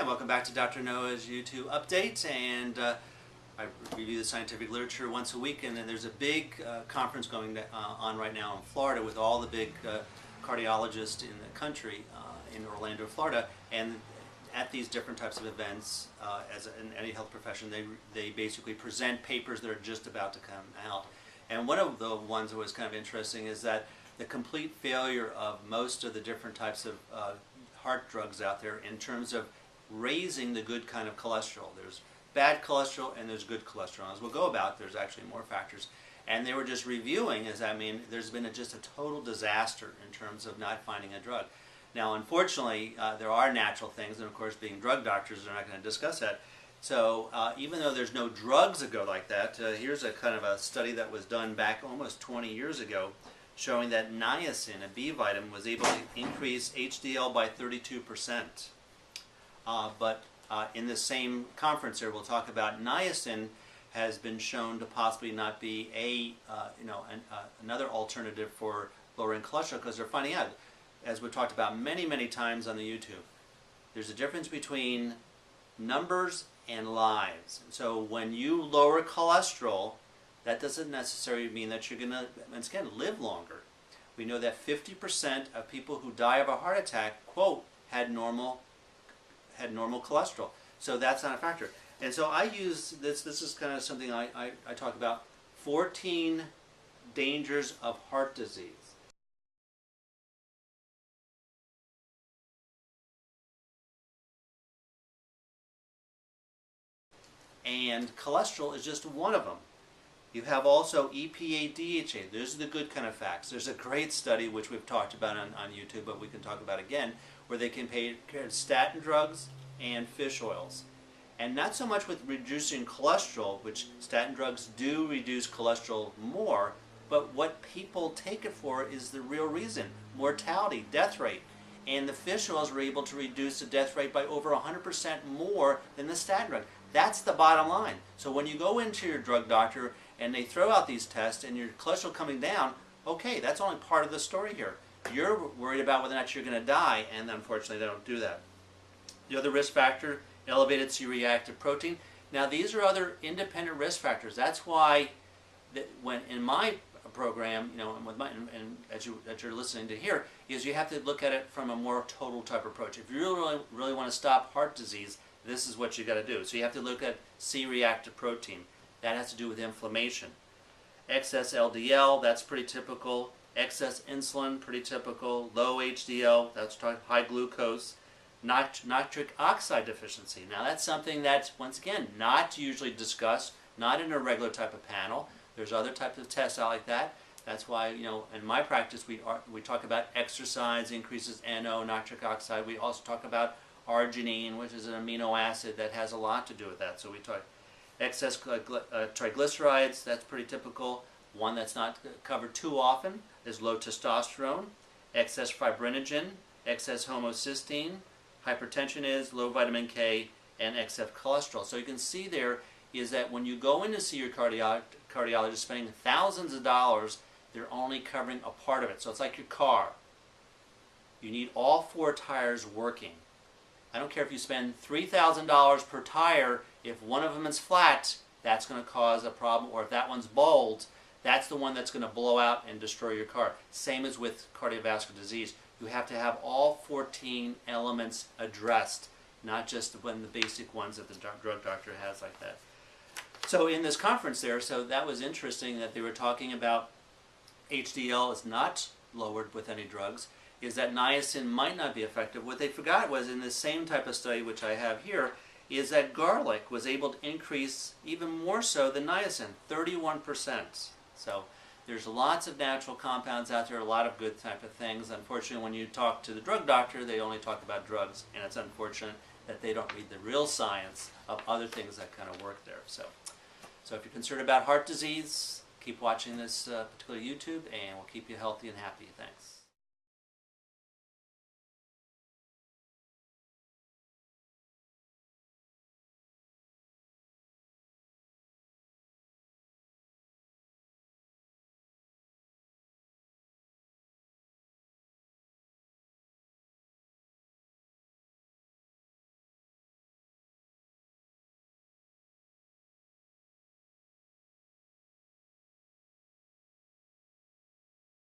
welcome back to Dr. Noah's YouTube update. And I review the scientific literature once a week, and then there's a big conference going on right now in Florida with all the big cardiologists in the country in Orlando, Florida. And at these different types of events, as in any health profession, they basically present papers that are just about to come out. And one of the ones that was kind of interesting is that the complete failure of most of the different types of heart drugs out there in terms of raising the good kind of cholesterol. There's bad cholesterol and there's good cholesterol. As we'll go about, there's actually more factors. And they were just reviewing, there's been just a total disaster in terms of not finding a drug. Now, unfortunately, there are natural things, and of course, being drug doctors, they're not going to discuss that. So even though there's no drugs that go like that, here's a kind of a study that was done back almost 20 years ago showing that niacin, a B vitamin, was able to increase HDL by 32%. But in the same conference here, we'll talk about niacin has been shown to possibly not be another alternative for lowering cholesterol, because they're finding out, as we've talked about many, many times on the YouTube, there's a difference between numbers and lives. So when you lower cholesterol, that doesn't necessarily mean that you're going to, once again, live longer. We know that 50% of people who die of a heart attack, quote, had normal cholesterol. So that's not a factor. And so I use this is kind of something I talk about, 14 dangers of heart disease. And cholesterol is just one of them. You have also EPA, DHA. Those are the good kind of facts. There's a great study, which we've talked about on YouTube, but we can talk about again, where they compare statin drugs and fish oils. And not so much with reducing cholesterol, which statin drugs do reduce cholesterol more, but what people take it for is the real reason: mortality, death rate. And the fish oils were able to reduce the death rate by over 100% more than the statin drug. That's the bottom line. So when you go into your drug doctor and they throw out these tests and your cholesterol coming down, okay, that's only part of the story here. You're worried about whether or not you're going to die, and unfortunately they don't do that. The other risk factor, elevated C-reactive protein. Now these are other independent risk factors. That's why when in my program, as you're listening to here, is you have to look at it from a more total type approach. If you really want to stop heart disease, this is what you got to do. So you have to look at C-reactive protein. That has to do with inflammation. Excess LDL, that's pretty typical. Excess insulin, pretty typical. Low HDL, that's high glucose. Nitric oxide deficiency. Now that's something that's, once again, not usually discussed, not in a regular type of panel. There's other types of tests out like that. That's why, in my practice, we talk about exercise increases NO, nitric oxide. We also talk about arginine, which is an amino acid that has a lot to do with that. So we talk excess triglycerides, that's pretty typical. One that's not covered too often is low testosterone, excess fibrinogen, excess homocysteine, hypertension is low vitamin K, and excess cholesterol. So you can see there is that when you go in to see your cardiologist spending thousands of dollars, they're only covering a part of it. So it's like your car. You need all four tires working. I don't care if you spend $3,000 per tire, if one of them is flat, that's going to cause a problem, or if that one's bald, that's the one that's going to blow out and destroy your car. Same as with cardiovascular disease. You have to have all 14 elements addressed, not just the basic ones that the drug doctor has like that. So in this conference there, so that was interesting that they were talking about HDL is not lowered with any drugs, is that niacin might not be effective. What they forgot was, in the same type of study which I have here, is that garlic was able to increase even more so than niacin, 31%. So there's lots of natural compounds out there, a lot of good type of things. Unfortunately, when you talk to the drug doctor, they only talk about drugs, and it's unfortunate that they don't read the real science of other things that kind of work there. So if you're concerned about heart disease, keep watching this particular YouTube, and we'll keep you healthy and happy. Thanks.